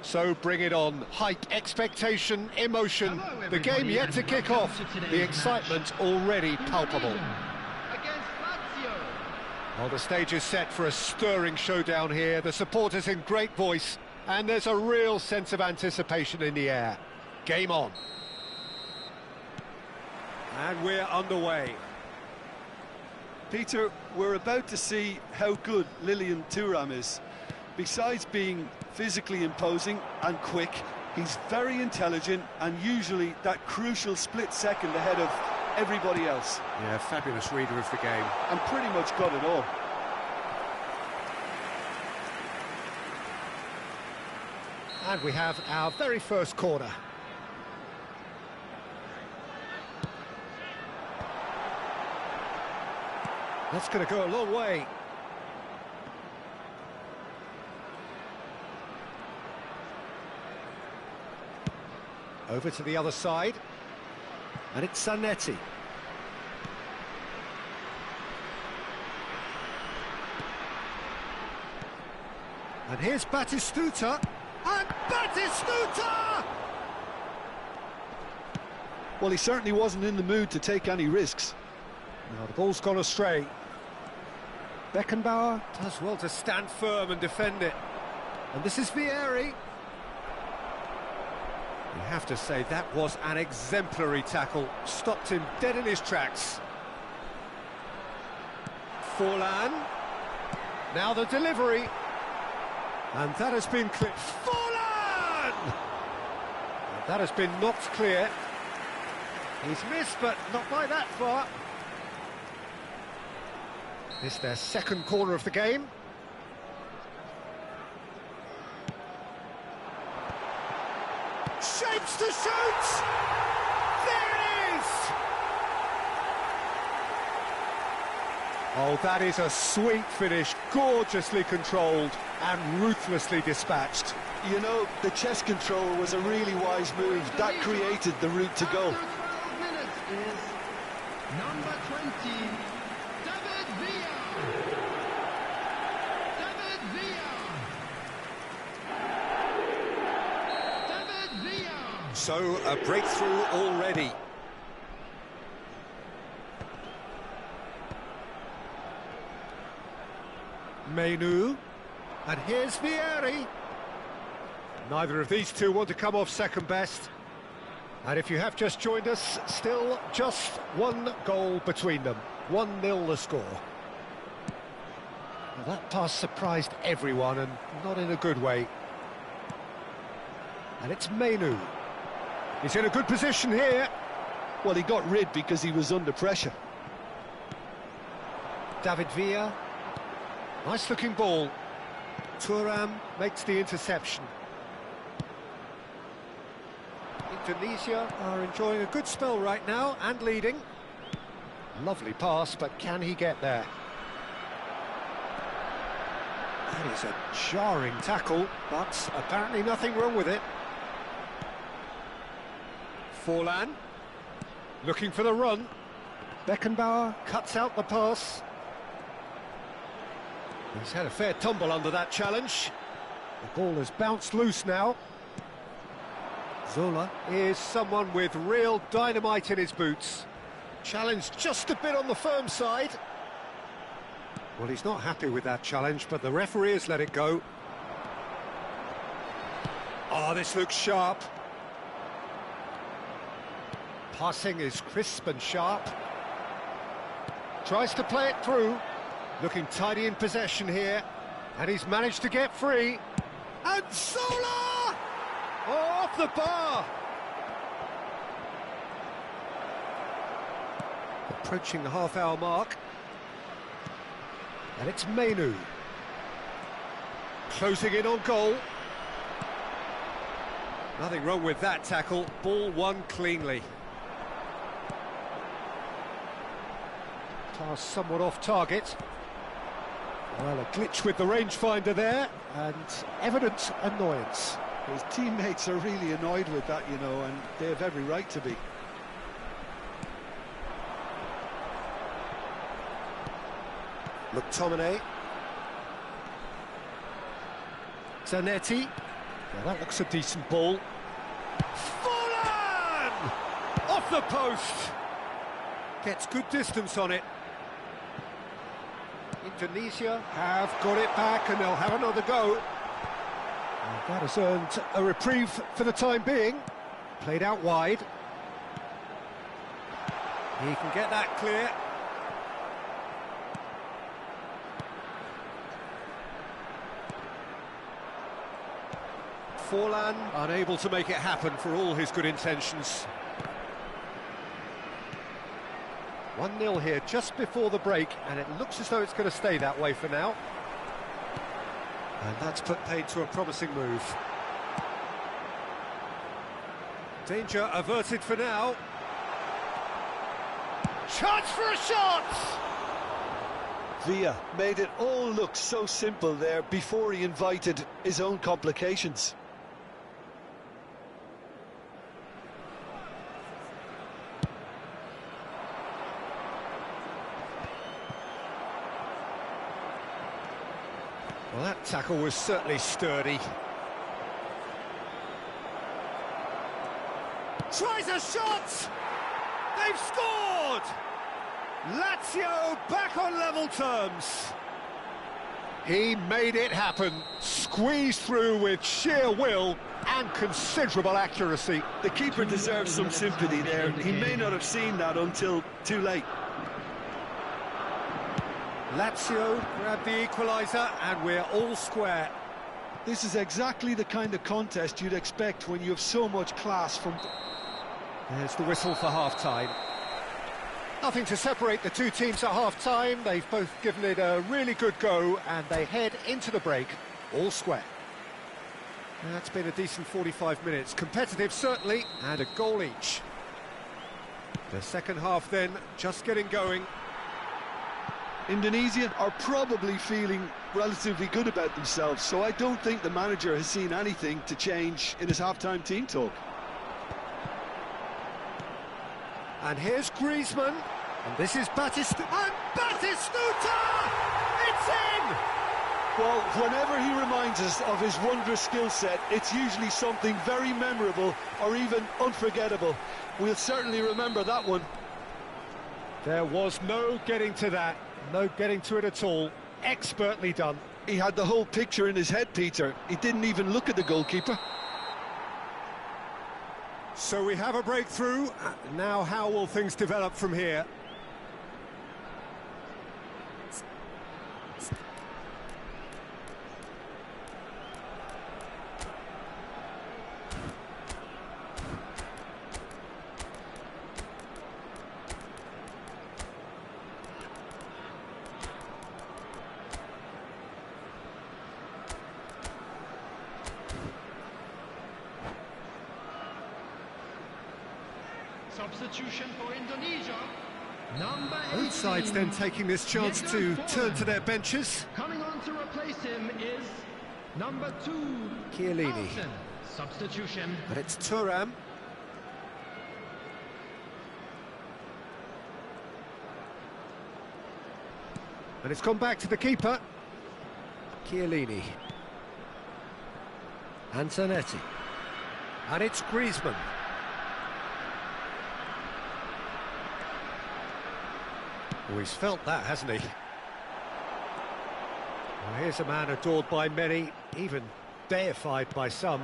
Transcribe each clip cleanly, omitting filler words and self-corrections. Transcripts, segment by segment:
So bring it on. Hype, expectation, emotion. The game yet to kick off. The excitement already palpable. Well, the stage is set for a stirring showdown here. The supporters in great voice, and there's a real sense of anticipation in the air. Game on. And we're underway. Peter, we're about to see how good Lilian Thuram is. Besides being physically imposing and quick, he's very intelligent and usually that crucial split second ahead of everybody else. Yeah, fabulous reader of the game. And pretty much got it all. And we have our very first corner. That's going to go a long way. Over to the other side. And it's Zanetti. And here's Batistuta. And Batistuta! Well, he certainly wasn't in the mood to take any risks. Now the ball's gone astray. Beckenbauer does well to stand firm and defend it. And this is Vieri. You have to say that was an exemplary tackle. Stopped him dead in his tracks. Forlan. Now the delivery. And that has been clear. Forlan! And that has been knocked clear. He's missed, but not by that far. It's their second corner of the game. Shapes to shoot! There it is! Oh, that is a sweet finish, gorgeously controlled and ruthlessly dispatched. You know, the chest control was a really wise move. That created the route to goal. Number 20, David Villa. David Villa. David Villa. So, a breakthrough already. Menu. And here's Vieri. Neither of these two want to come off second best. And if you have just joined us, still just one goal between them. 1-0 the score. Well, that pass surprised everyone, and not in a good way. And it's Menu. He's in a good position here. Well, he got rid because he was under pressure. David Villa. Nice looking ball. Thuram makes the interception. Indonesia are enjoying a good spell right now and leading. Lovely pass, but can he get there? That is a jarring tackle, but apparently nothing wrong with it. Forlan, looking for the run. Beckenbauer cuts out the pass. He's had a fair tumble under that challenge. The ball has bounced loose now. Zola is someone with real dynamite in his boots. Challenged just a bit on the firm side. Well, he's not happy with that challenge, but the referee has let it go. Oh, this looks sharp. Passing is crisp and sharp. Tries to play it through. Looking tidy in possession here. And he's managed to get free. And Zola! Oh, off the bar! Approaching the half-hour mark. And it's Menu. Closing in on goal. Nothing wrong with that tackle. Ball won cleanly. Pass somewhat off target. Well, a glitch with the rangefinder there, and evident annoyance. His teammates are really annoyed with that, you know, and they have every right to be. McTominay. Zanetti. Yeah, that looks a decent ball. Fallen! Off the post! Gets good distance on it. Indonesia have got it back and they'll have another go. And that has earned a reprieve for the time being. Played out wide. He can get that clear. Forlan unable to make it happen for all his good intentions. 1-0 here just before the break, and it looks as though it's going to stay that way for now. And that's put paid to a promising move. Danger averted for now. Chance for a shot! Villa made it all look so simple there before he invited his own complications. Well, that tackle was certainly sturdy. Tries a shot! They've scored! Lazio back on level terms. He made it happen, squeezed through with sheer will and considerable accuracy. The keeper deserves some sympathy there. He may not have seen that until too late. Lazio grab the equaliser and we're all square. This is exactly the kind of contest you'd expect when you have so much class from... There's the whistle for half-time. Nothing to separate the two teams at half-time. They've both given it a really good go and they head into the break all square. That's been a decent 45 minutes. Competitive, certainly, and a goal each. The second half then just getting going. Indonesia are probably feeling relatively good about themselves, so I don't think the manager has seen anything to change in his half-time team talk. And here's Griezmann, and this is Batistuta, and Batistuta! It's in! Well, whenever he reminds us of his wondrous skill set, it's usually something very memorable or even unforgettable. We'll certainly remember that one. There was no getting to that, no getting to it at all. Expertly done. He had the whole picture in his head, Peter. He didn't even look at the goalkeeper. So we have a breakthrough. Now how will things develop from here? Substitution for Indonesia. Number 18. Both sides then taking this chance to turn to their benches. Coming on to replace him is number 2, Chiellini. Alton. Substitution. But it's Thuram. And it's gone back to the keeper. Chiellini. Antonetti. And it's Griezmann. Oh, he's felt that, hasn't he? Well, here's a man adored by many, even deified by some.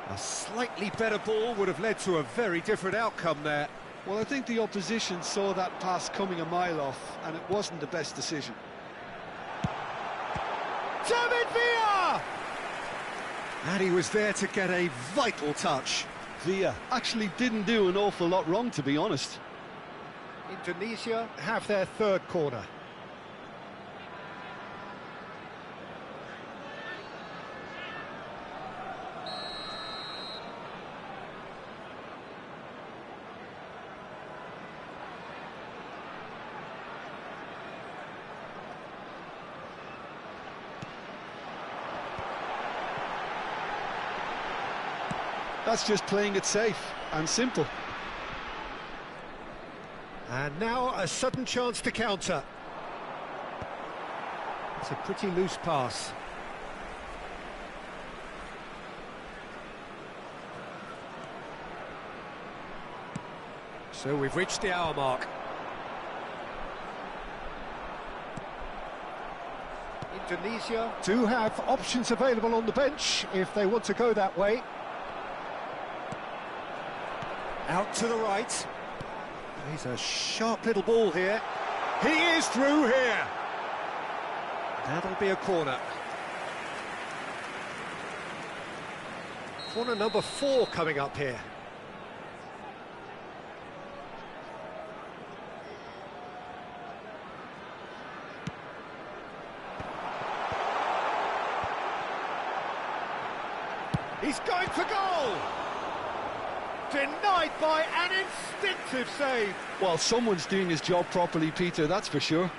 A slightly better ball would have led to a very different outcome there. Well, I think the opposition saw that pass coming a mile off, and it wasn't the best decision. David Villa! And he was there to get a vital touch. Villa actually didn't do an awful lot wrong, to be honest. Indonesia have their third corner. That's just playing it safe and simple. And now a sudden chance to counter. It's a pretty loose pass. So we've reached the hour mark. Indonesia do have options available on the bench if they want to go that way. Out to the right. He's a sharp little ball here. He is through here. That'll be a corner. Corner number 4 coming up here. He's going for goal! Denied by an instinctive save. Well, someone's doing his job properly, Peter, that's for sure.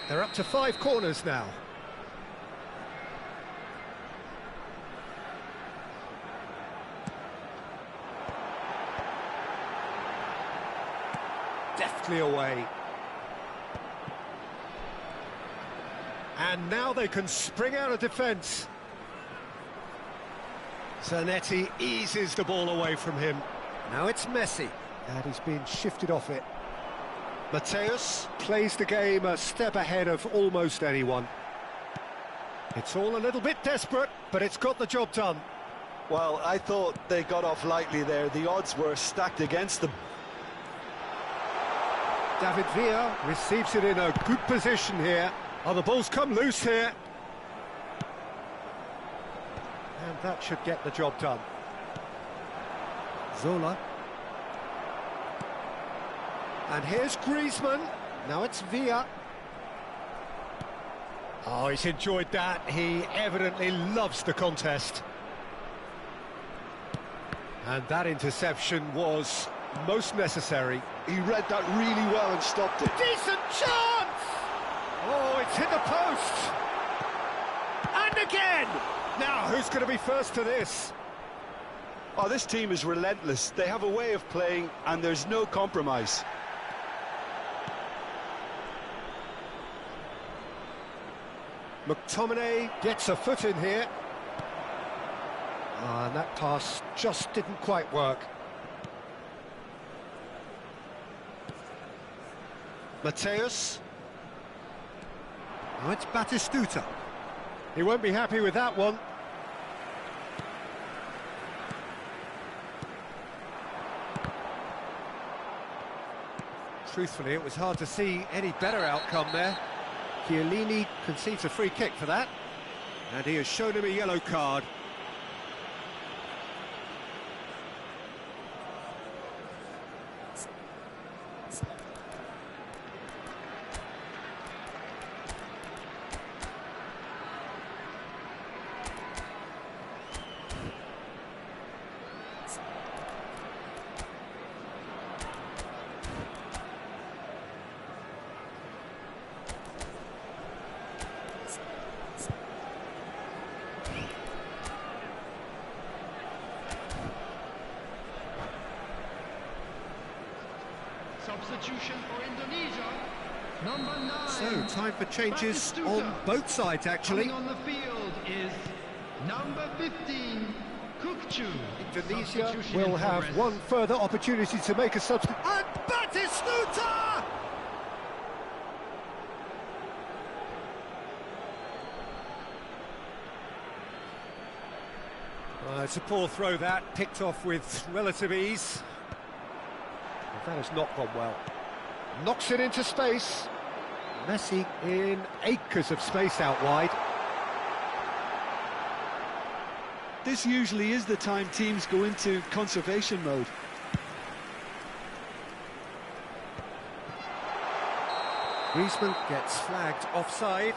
They're up to 5 corners now. Deftly away. And now they can spring out of defence. Zanetti eases the ball away from him. Now it's Messi, and he's been shifted off it. Mateus plays the game a step ahead of almost anyone. It's all a little bit desperate, but it's got the job done. Well, I thought they got off lightly there. The odds were stacked against them. David Villa receives it in a good position here. Oh, the ball's come loose here. And that should get the job done. Zola. And here's Griezmann. Now it's Villa. Oh, he's enjoyed that. He evidently loves the contest. And that interception was most necessary. He read that really well and stopped it. Decent chance! Oh, it's hit the post! And again! Now, who's going to be first to this? Oh, this team is relentless. They have a way of playing, and there's no compromise. McTominay gets a foot in here. And that pass just didn't quite work. Mateus. Now it's Batistuta. He won't be happy with that one. Truthfully, it was hard to see any better outcome there. Chiellini concedes a free kick for that. And he has shown him a yellow card. Substitution for Indonesia, number 9. So, time for changes on both sides, actually. Coming on the field is number 15, Kukcu. Indonesia will have one further opportunity to make a substitution. And Batistuta! It's a poor throw that, picked off with relative ease. That has not gone well. Knocks it into space. Messi in acres of space out wide. This usually is the time teams go into conservation mode. Griezmann gets flagged offside.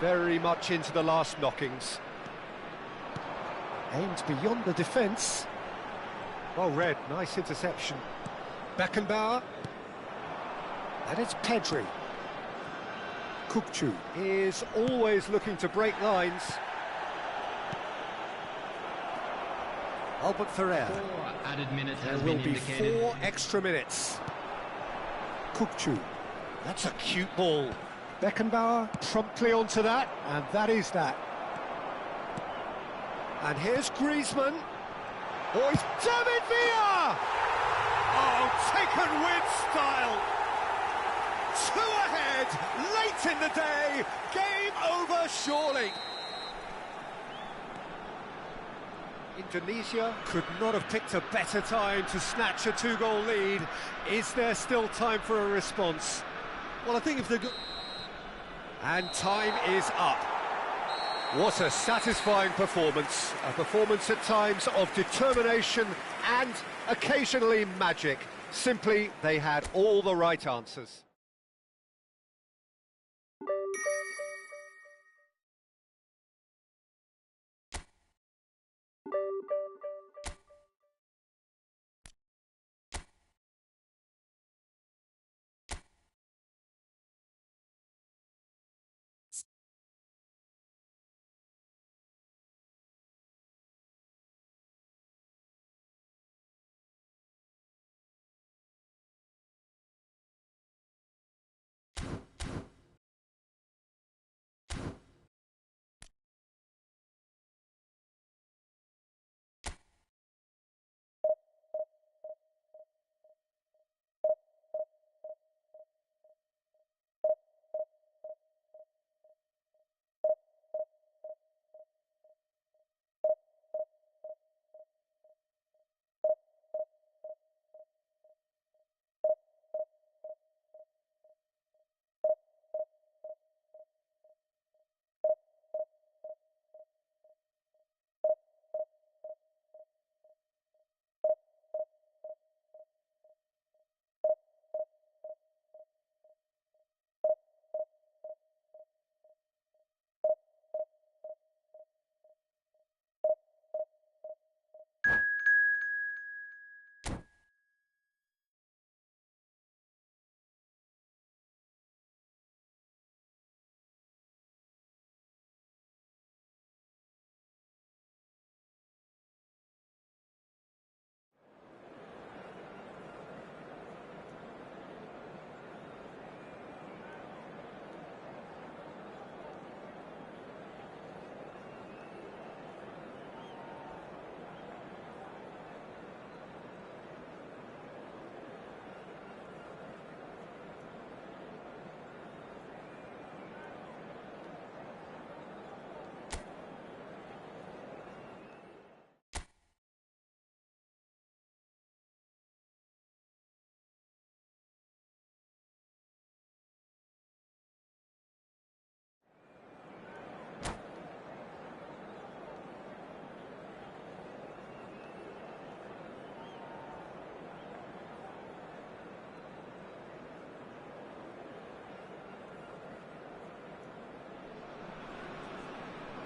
Very much into the last knockings. Aimed beyond the defence. Well read, nice interception. Beckenbauer. And it's Pedri. Kukcu is always looking to break lines. Albert Ferrer. 4 added minutes There has will been be indicated. 4 extra minutes. Kukçu. That's a cute ball. Beckenbauer promptly onto that, and that is that. And here's Griezmann. Oh, it's David Villa! Oh, taken with style. 2 ahead, late in the day, game over surely. Indonesia could not have picked a better time to snatch a 2-goal lead. Is there still time for a response? Well, I think if they're... And time is up. What a satisfying performance. A performance at times of determination and occasionally magic. Simply, they had all the right answers.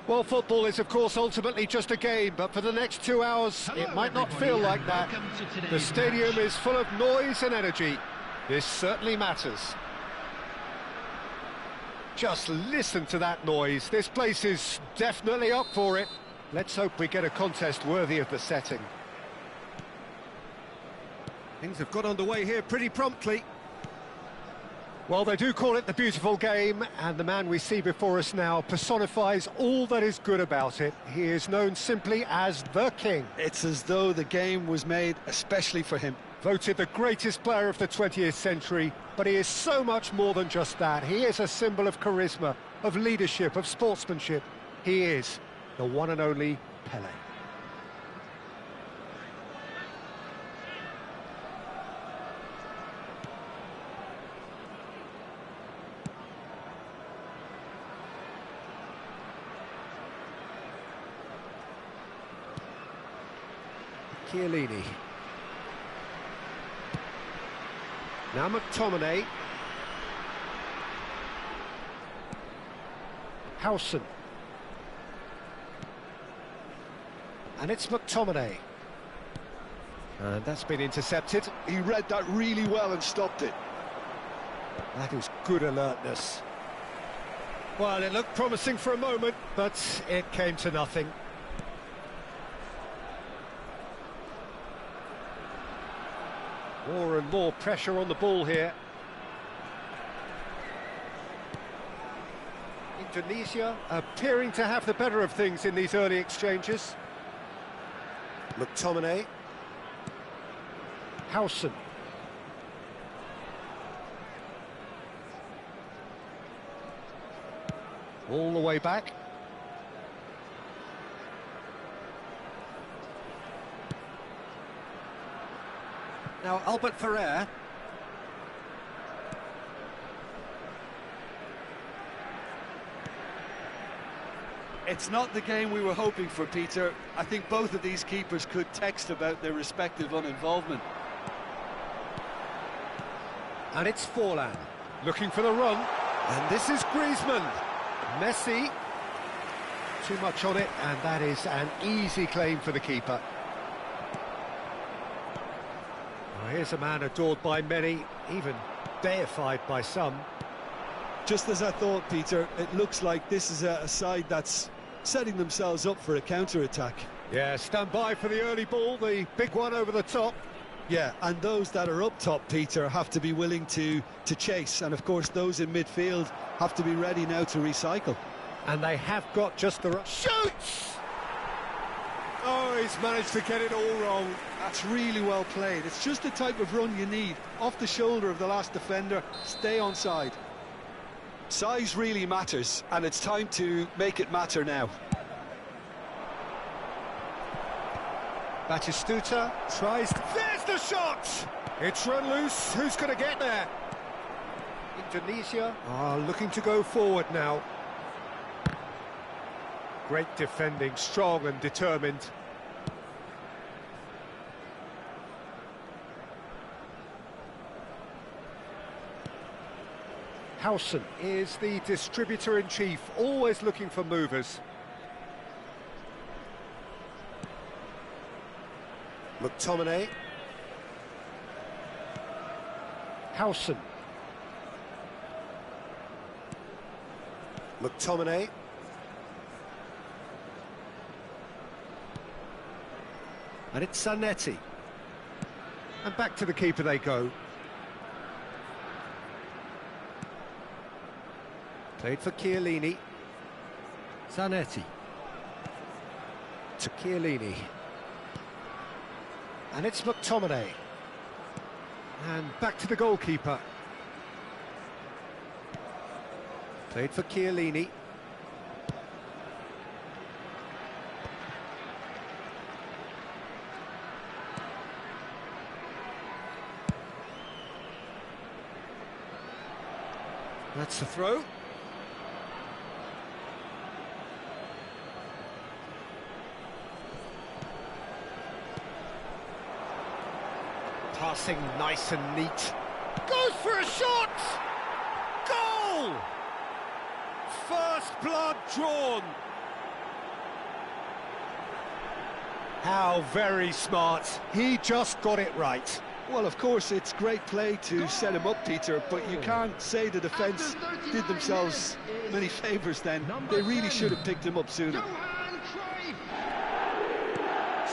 Well, football is, of course, ultimately just a game, but for the next 2 hours, it might not feel like that. The stadium is full of noise and energy. This certainly matters. Just listen to that noise. This place is definitely up for it. Let's hope we get a contest worthy of the setting. Things have got underway here pretty promptly. Well, they do call it the beautiful game, and the man we see before us now personifies all that is good about it. He is known simply as the King. It's as though the game was made especially for him. Voted the greatest player of the 20th century, but he is so much more than just that. He is a symbol of charisma, of leadership, of sportsmanship. He is the one and only Pelé. Chiellini. Now McTominay. Howson. And it's McTominay. And that's been intercepted. He read that really well and stopped it. That is good alertness. Well, it looked promising for a moment, but it came to nothing. More and more pressure on the ball here. Indonesia appearing to have the better of things in these early exchanges. McTominay. Howson. All the way back. Now Albert Ferrer. It's not the game we were hoping for, Peter. I think both of these keepers could text about their respective uninvolvement. And it's Forlan, looking for the run. And this is Griezmann. Messi. Too much on it, and that is an easy claim for the keeper. Well, here's a man adored by many, even deified by some. Just as I thought, Peter, it looks like this is a side that's setting themselves up for a counter-attack. Yeah, stand by for the early ball, the big one over the top. Yeah, and those that are up top, Peter, have to be willing to chase. And, of course, those in midfield have to be ready now to recycle. And they have got just the... Shoots! Oh, he's managed to get it all wrong. That's really well played. It's just the type of run you need. Off the shoulder of the last defender, stay onside. Size really matters, and it's time to make it matter now. Batistuta tries... There's the shot! It's run loose. Who's going to get there? Indonesia are looking to go forward now. Great defending, strong and determined. Howson is the distributor-in-chief, always looking for movers. McTominay. Howson. McTominay. And it's Zanetti. And back to the keeper they go. Played for Chiellini. Zanetti. To Chiellini. And it's McTominay. And back to the goalkeeper. Played for Chiellini. That's the throw. Passing nice and neat. Goes for a shot! Goal! First blood drawn. How very smart. He just got it right. Well, of course, it's great play to set him up, Peter, but you can't say the defence did themselves many favours then. They really should have picked him up sooner.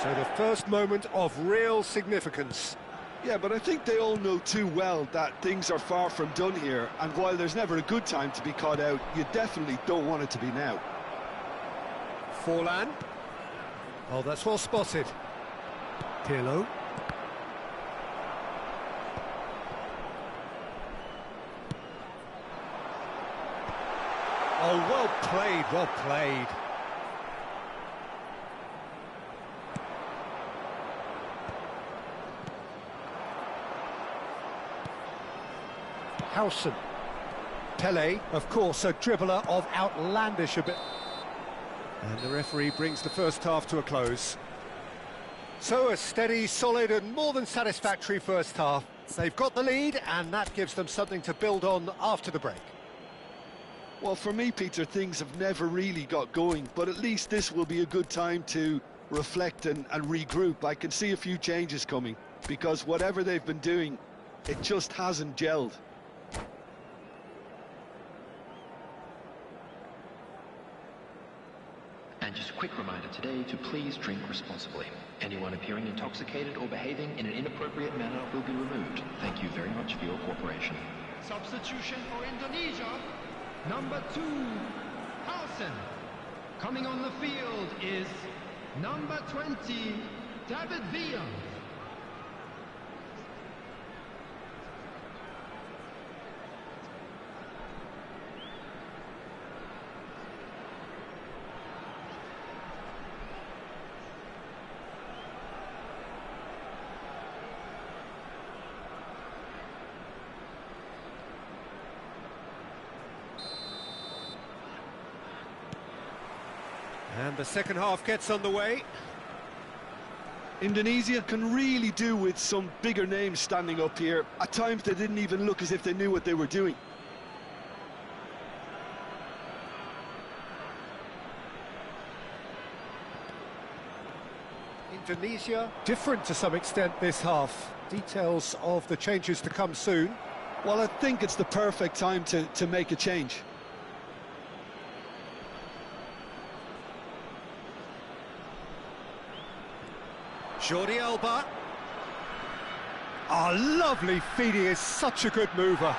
So the first moment of real significance. Yeah, but I think they all know too well that things are far from done here, and while there's never a good time to be caught out, you definitely don't want it to be now. Forlan. Oh, that's well spotted. Pirlo. Oh, well played, well played. Howson. Pele, of course, a dribbler of outlandish ability. And the referee brings the first half to a close. So a steady, solid and more than satisfactory first half. They've got the lead and that gives them something to build on after the break. Well, for me, Peter, things have never really got going, but at least this will be a good time to reflect and regroup. I can see a few changes coming, because whatever they've been doing, it just hasn't gelled. And just a quick reminder today to please drink responsibly. Anyone appearing intoxicated or behaving in an inappropriate manner will be removed. Thank you very much for your cooperation. Substitution for Indonesia. Number 2, lesson. Coming on the field is number 20, David Villa. And the second half gets underway. Indonesia can really do with some bigger names standing up here. At times they didn't even look as if they knew what they were doing. Indonesia different to some extent this half. Details of the changes to come soon. Well, I think it's the perfect time to make a change. Jordi Alba. Oh, lovely feed, he is such a good mover.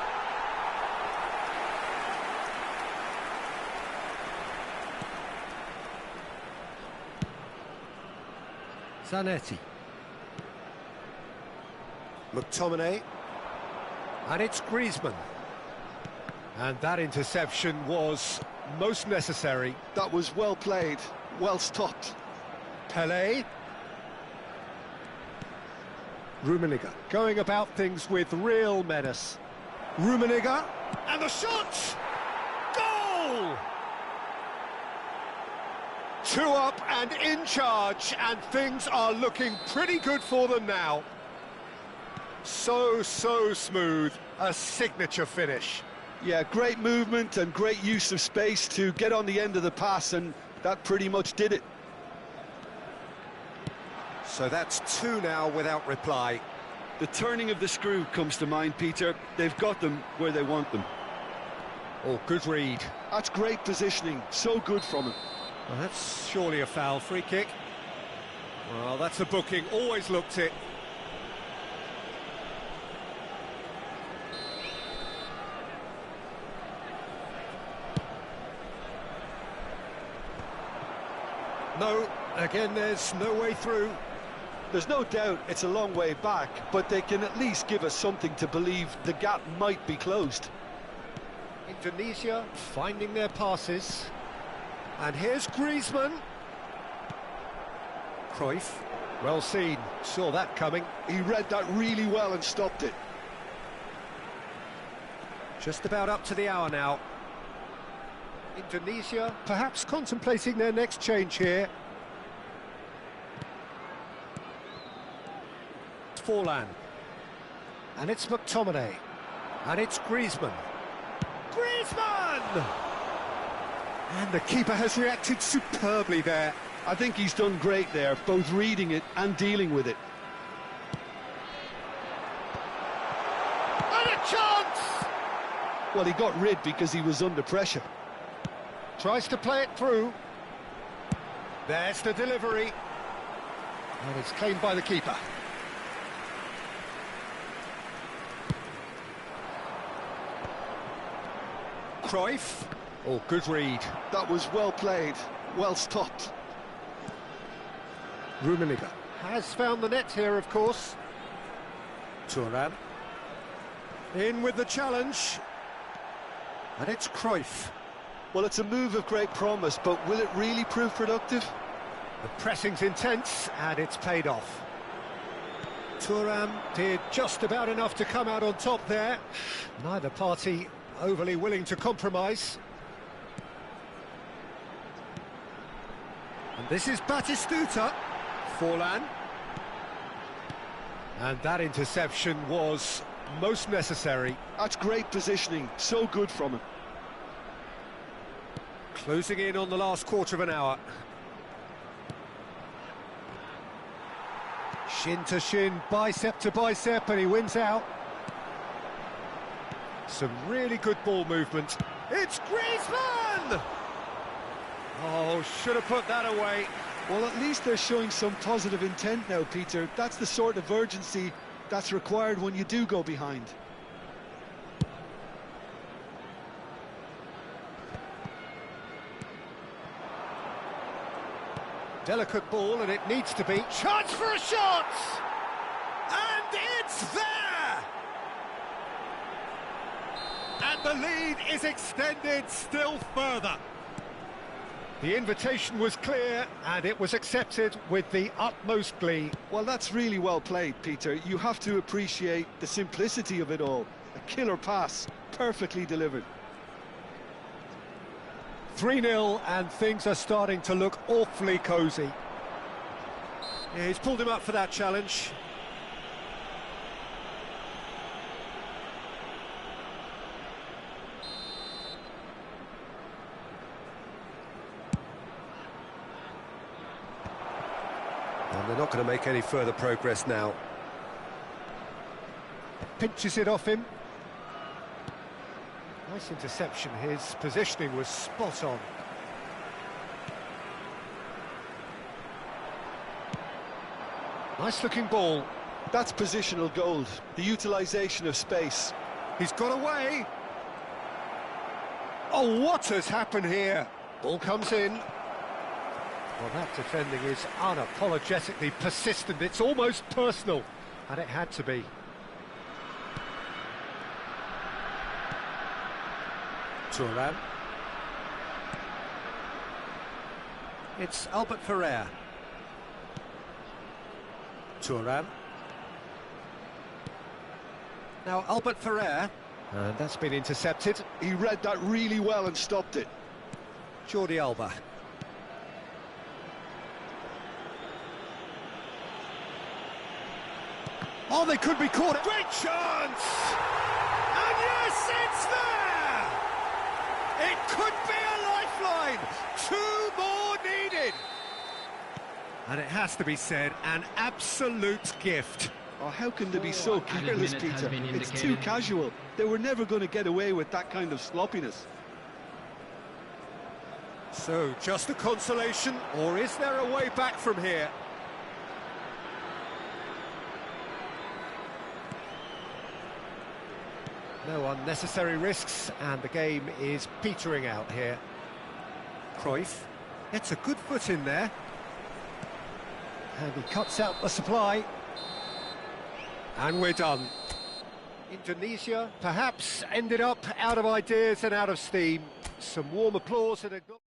Zanetti. McTominay. And it's Griezmann. And that interception was most necessary. That was well played, well stopped. Pelé. Rummenigge going about things with real menace. Rummenigge, and the shot! Goal! 2 up and in charge, and things are looking pretty good for them now. So smooth, a signature finish. Yeah, great movement and great use of space to get on the end of the pass, and that pretty much did it. So that's 2 now without reply. The turning of the screw comes to mind, Peter. They've got them where they want them. Oh, good read. That's great positioning, so good from him. Well, that's surely a foul. Free kick. Well, that's a booking, always looked it. No, again there's no way through. There's no doubt it's a long way back, but they can at least give us something to believe the gap might be closed. Indonesia finding their passes. And here's Griezmann. Cruyff, well seen, saw that coming. He read that really well and stopped it. Just about up to the hour now. Indonesia perhaps contemplating their next change here. Forlan. And it's McTominay. And it's Griezmann. Griezmann! And the keeper has reacted superbly there. I think he's done great there, both reading it and dealing with it. And a chance! Well, he got rid because he was under pressure. Tries to play it through. There's the delivery. And it's claimed by the keeper. Cruyff. Oh, good read. That was well played, well stopped. Rummenigge has found the net here, of course. Thuram. In with the challenge. And it's Cruyff. Well, it's a move of great promise, but will it really prove productive? The pressing's intense, and it's paid off. Thuram did just about enough to come out on top there. Neither party overly willing to compromise. And this is Batistuta. Forlan. And that interception was most necessary. That's great positioning, so good from him. Closing in on the last quarter of an hour. Shin to shin, bicep to bicep, and he wins out. Some really good ball movement. It's Griezmann! Oh, should have put that away. Well, at least they're showing some positive intent now, Peter. That's the sort of urgency that's required when you do go behind. Delicate ball, and it needs to be. Chance for a shot! And it's there! And the lead is extended still further. The invitation was clear, and it was accepted with the utmost glee. Well, that's really well played, Peter. You have to appreciate the simplicity of it all. A killer pass, perfectly delivered. 3-0, and things are starting to look awfully cosy. Yeah, he's pulled him up for that challenge. And they're not going to make any further progress now. Pinches it off him. Nice interception. His positioning was spot on. Nice looking ball. That's positional gold, the utilisation of space. He's got away. Oh, what has happened here? Ball comes in. Well, that defending is unapologetically persistent. It's almost personal, and it had to be. Turan. It's Albert Ferrer. Turan. Now Albert Ferrer. And that's been intercepted. He read that really well and stopped it. Jordi Alba. Oh, they could be caught. Great chance! And yes, it's there! It could be a lifeline. 2 more needed. And it has to be said, an absolute gift. Oh, how can they be so careless, minute has Peter? been It's too indicated. casual. They were never going to get away with that kind of sloppiness. So, just a consolation, or is there a way back from here? No unnecessary risks, and the game is petering out here. Cruyff gets a good foot in there. And he cuts out the supply. And we're done. Indonesia perhaps ended up out of ideas and out of steam. Some warm applause and acknowledgement.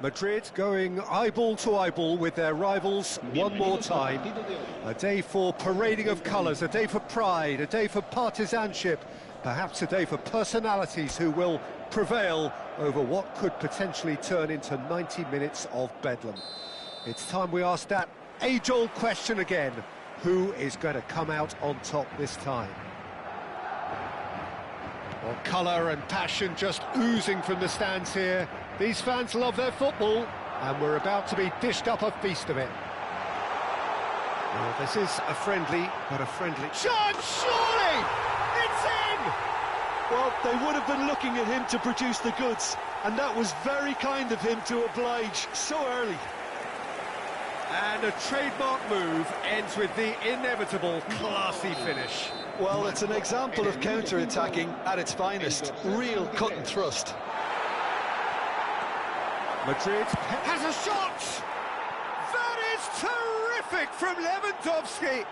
Madrid going eyeball to eyeball with their rivals one more time. A day for parading of colours, a day for pride, a day for partisanship, perhaps a day for personalities who will prevail over what could potentially turn into 90 minutes of bedlam. It's time we ask that age-old question again. Who is going to come out on top this time? Well, colour and passion just oozing from the stands here. These fans love their football, and we're about to be dished up a feast of it. Well, this is a friendly, but a friendly chance, surely! It's in! Well, they would have been looking at him to produce the goods, and that was very kind of him to oblige so early. And a trademark move ends with the inevitable classy finish. Well, it's an example of counter-attacking at its finest. Real cut and thrust. Madrid has a shot! That is terrific from Lewandowski!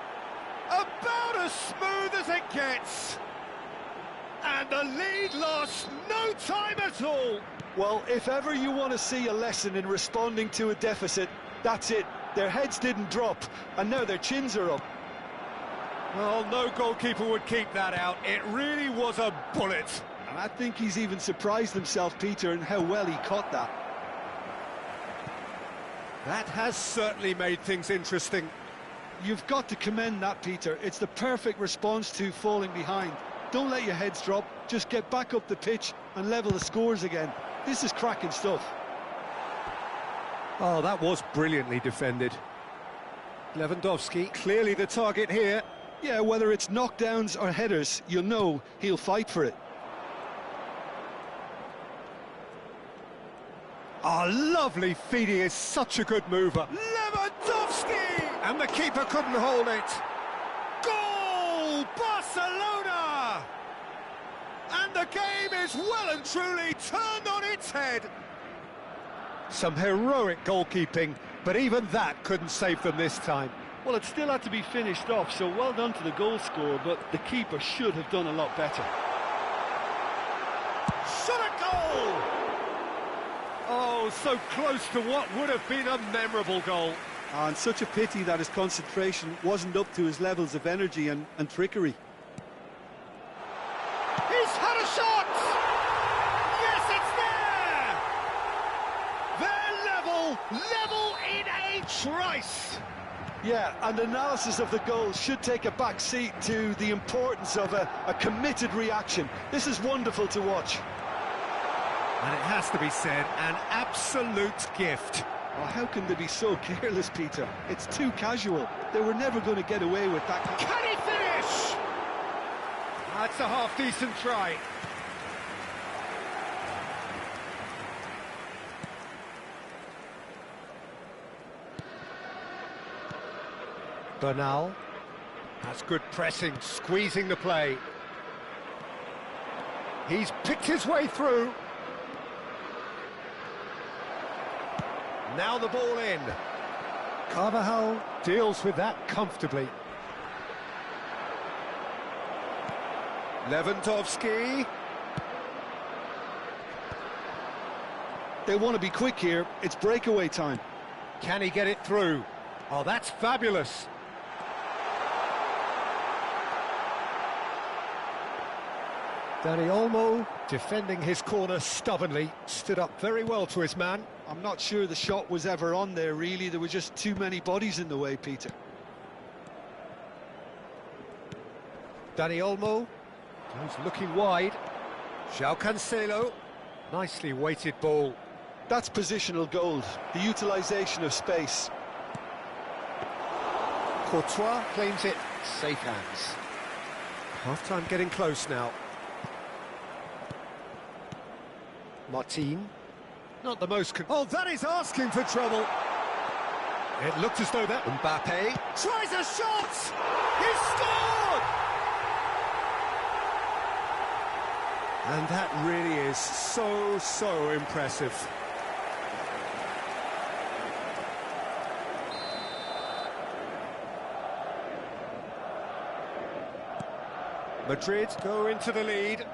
About as smooth as it gets! And the lead lost no time at all! Well, if ever you want to see a lesson in responding to a deficit, that's it. Their heads didn't drop, and now their chins are up. Well, no goalkeeper would keep that out. It really was a bullet. And I think he's even surprised himself, Peter, in how well he caught that. That has certainly made things interesting. You've got to commend that, Peter. It's the perfect response to falling behind. Don't let your heads drop. Just get back up the pitch and level the scores again. This is cracking stuff. Oh, that was brilliantly defended. Lewandowski, clearly the target here. Yeah, whether it's knockdowns or headers, you'll know he'll fight for it. Oh, lovely feed. He is such a good mover. Lewandowski! And the keeper couldn't hold it. Goal! Barcelona! And the game is well and truly turned on its head. Some heroic goalkeeping, but even that couldn't save them this time. Well, it still had to be finished off, so well done to the goal scorer, but the keeper should have done a lot better. Shot a goal! Oh, so close to what would have been a memorable goal. And such a pity that his concentration wasn't up to his levels of energy and trickery. He's had a shot! Yes, it's there! They're level in a trice! Yeah, and analysis of the goal should take a back seat to the importance of a committed reaction. This is wonderful to watch. And it has to be said, an absolute gift. Oh, how can they be so careless, Peter? It's too casual. They were never going to get away with that. Can he finish? That's a half-decent try. Bernal. That's good pressing, squeezing the play. He's picked his way through. Now the ball in. Carvajal deals with that comfortably. Lewandowski. They want to be quick here. It's breakaway time. Can he get it through? Oh, that's fabulous. Dani Olmo, defending his corner stubbornly, stood up very well to his man. I'm not sure the shot was ever on there, really. There were just too many bodies in the way, Peter. Dani Olmo, he's looking wide. João Cancelo, nicely weighted ball. That's positional gold, the utilisation of space. Courtois claims it, safe hands. Half-time getting close now. Martin, not the most... Oh, that is asking for trouble. It looked as though that... Mbappe tries a shot! He scored! And that really is so impressive. Madrid go into the lead.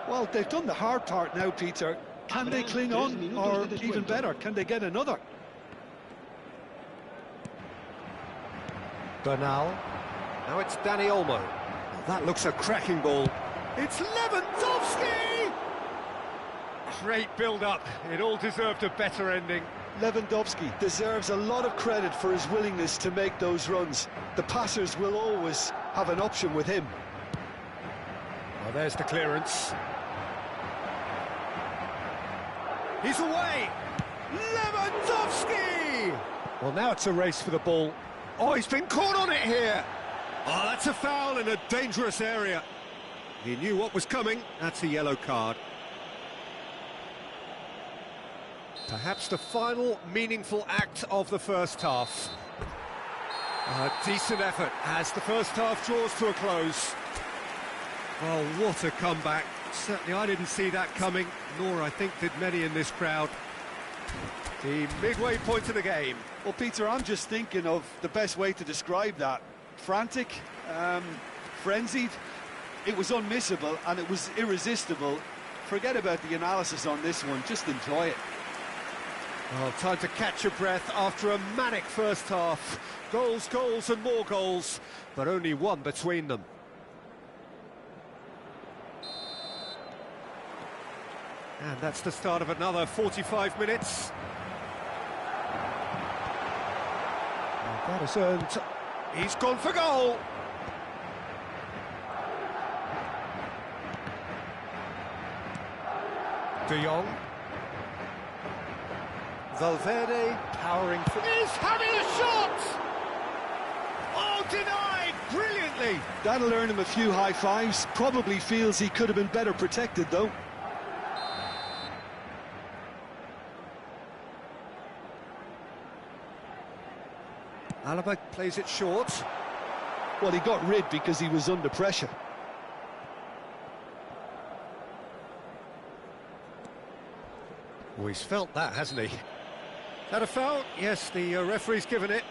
Well, they've done the hard part now, Peter. Can they cling on, or even better, can they get another? Bernal. Now it's Dani Olmo. Well, that looks a cracking ball. It's Lewandowski! Great build-up. It all deserved a better ending. Lewandowski deserves a lot of credit for his willingness to make those runs. The passers will always have an option with him. Well, there's the clearance. He's away! Lewandowski! Well, now it's a race for the ball. Oh, he's been caught on it here! Oh, that's a foul in a dangerous area. He knew what was coming. That's a yellow card. Perhaps the final meaningful act of the first half. A decent effort as the first half draws to a close. Well, what a comeback. Certainly I didn't see that coming, nor I think did many in this crowd. The midway point of the game. Well, Peter, I'm just thinking of the best way to describe that. Frantic, frenzied. It was unmissable and it was irresistible. Forget about the analysis on this one, just enjoy it. Well, time to catch your breath after a manic first half. Goals, goals and more goals, but only one between them. And that's the start of another 45 minutes. And that has earned... He's gone for goal! De Jong. Valverde powering for... He's having a shot! Oh, denied! Brilliantly! That'll earn him a few high fives. Probably feels he could have been better protected, though. Alaba plays it short. Well, he got rid because he was under pressure. Oh, he's felt that, hasn't he? Is that a foul? Yes, the referee's given it.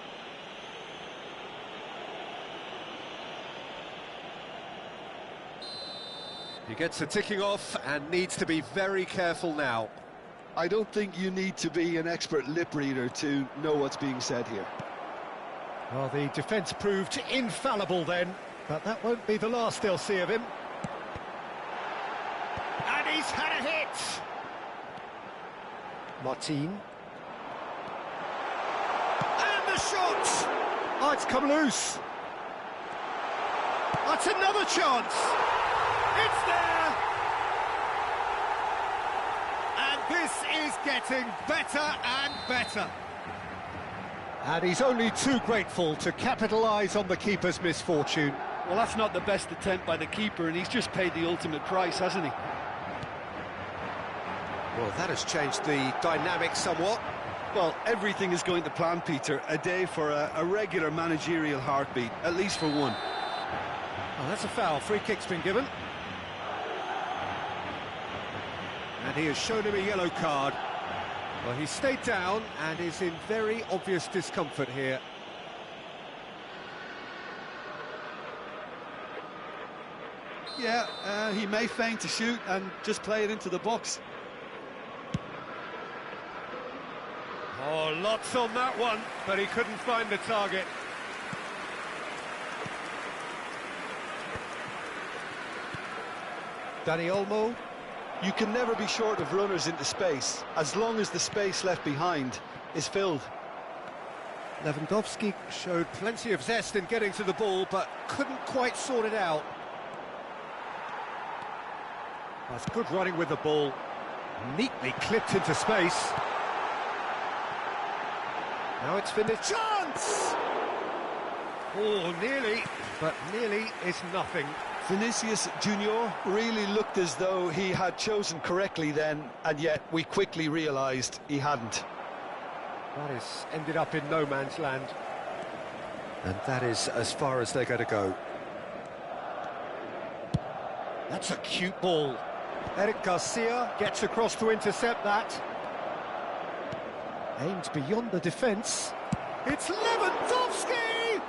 He gets a ticking off and needs to be very careful now. I don't think you need to be an expert lip reader to know what's being said here. Well, the defence proved infallible then, but that won't be the last they'll see of him. And he's had a hit! Martin. And the shot! Oh, it's come loose. That's another chance! It's there! And this is getting better and better. And he's only too grateful to capitalise on the keeper's misfortune. Well, that's not the best attempt by the keeper, and he's just paid the ultimate price, hasn't he? Well, that has changed the dynamic somewhat. Well, everything is going to plan, Peter. A day for a regular managerial heartbeat, at least for one. Oh, that's a foul. Free kick's been given. And he has shown him a yellow card. Well, he stayed down and is in very obvious discomfort here. Yeah, he may feign to shoot and just play it into the box. Oh, lots on that one, but he couldn't find the target. Dani Olmo. You can never be short of runners into space, as long as the space left behind is filled. Lewandowski showed plenty of zest in getting to the ball, but couldn't quite sort it out. That's good running with the ball. Neatly clipped into space. Now it's finished. Chance! Oh, nearly, but nearly is nothing. Vinicius Junior really looked as though he had chosen correctly then, and yet we quickly realised he hadn't. That has ended up in no man's land. And that is as far as they're going to go. That's a cute ball. Eric Garcia gets across to intercept that. Aimed beyond the defence. It's Lewandowski!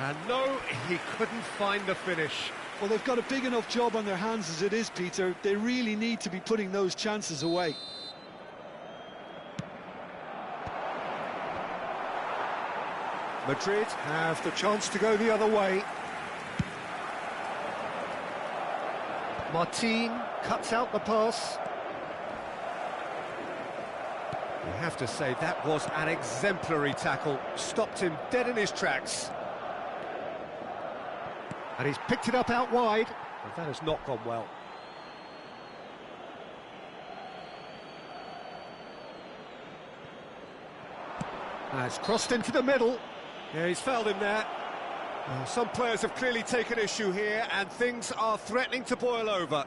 And no, he couldn't find the finish. Well, they've got a big enough job on their hands as it is, Peter. They really need to be putting those chances away. Madrid have the chance to go the other way. Martin cuts out the pass. You have to say that was an exemplary tackle. Stopped him dead in his tracks. And he's picked it up out wide, but that has not gone well. Has crossed into the middle. Yeah, he's fouled him there. Some players have clearly taken issue here, and things are threatening to boil over.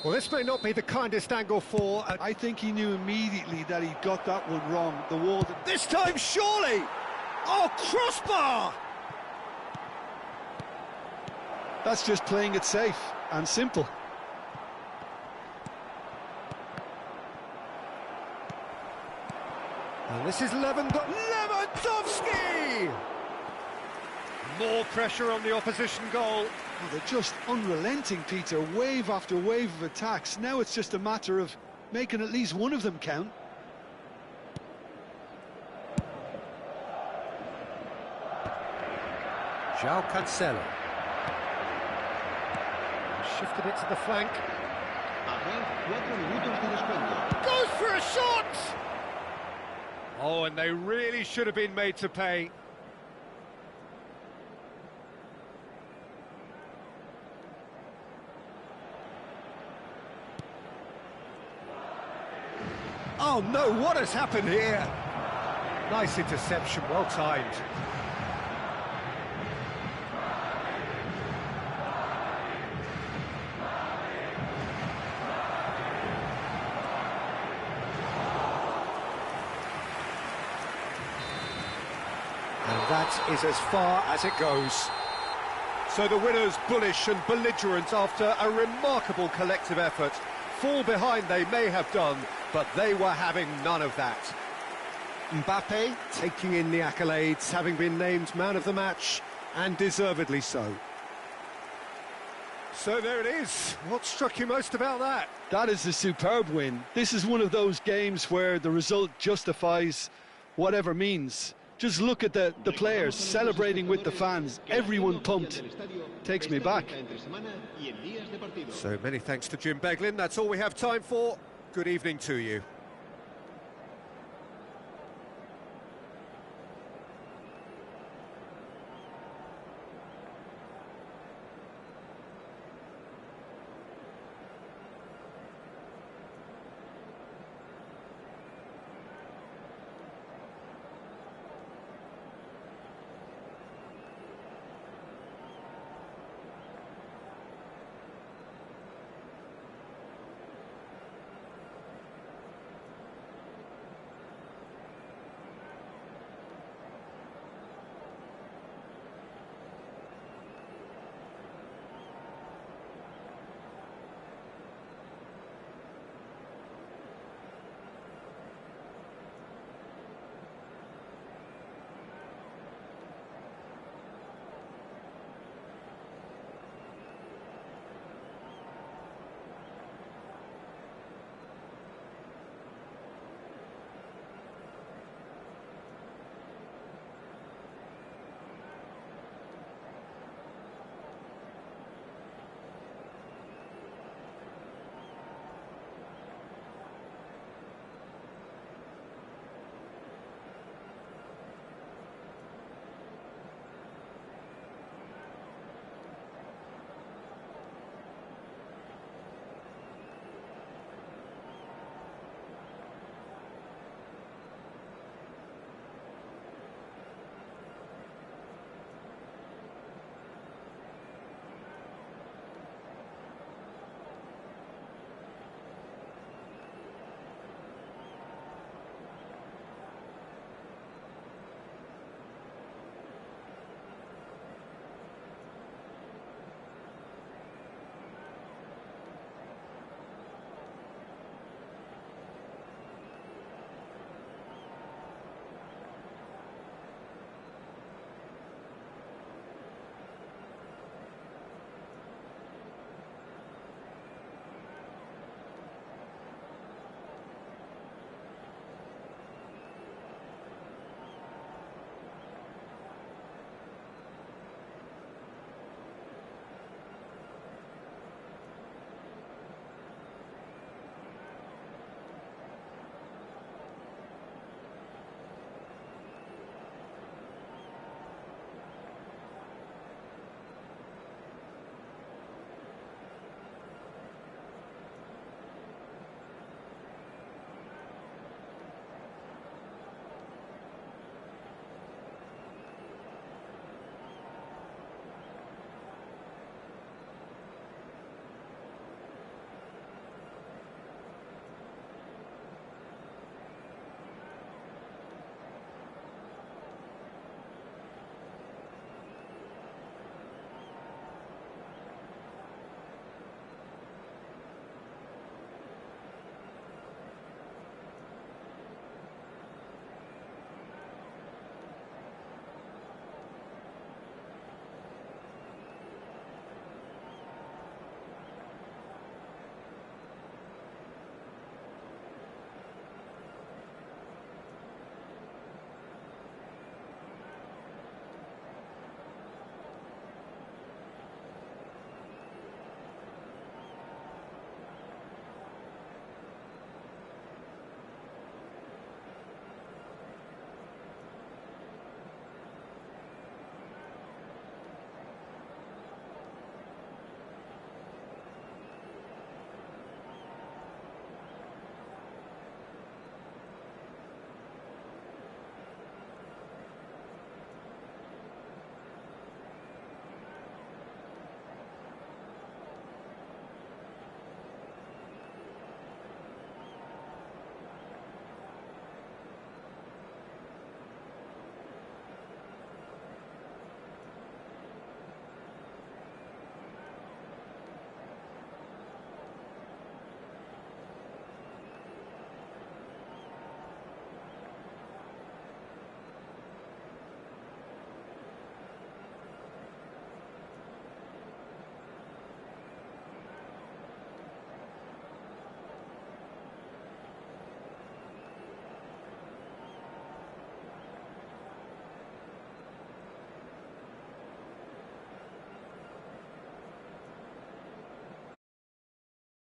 Well, this may not be the kindest angle for... I think he knew immediately that he got that one wrong. The wall... This time, surely! Oh, crossbar! That's just playing it safe and simple. And this is Lewandowski! More pressure on the opposition goal. Oh, they're just unrelenting, Peter. Wave after wave of attacks. Now it's just a matter of making at least one of them count. João Cancelo. Shifted it to the flank. Goes for a shot! Oh, and they really should have been made to pay. Oh no, what has happened here? Nice interception, well timed. And that is as far as it goes. So the winners, bullish and belligerent after a remarkable collective effort. Fall behind they may have done, but they were having none of that. Mbappe taking in the accolades, having been named man of the match, and deservedly so. So there it is. What struck you most about that? That is a superb win. This is one of those games where the result justifies whatever means. Just look at the players celebrating with the fans. Everyone pumped. Takes me back. So many thanks to Jim Beglin. That's all we have time for. Good evening to you.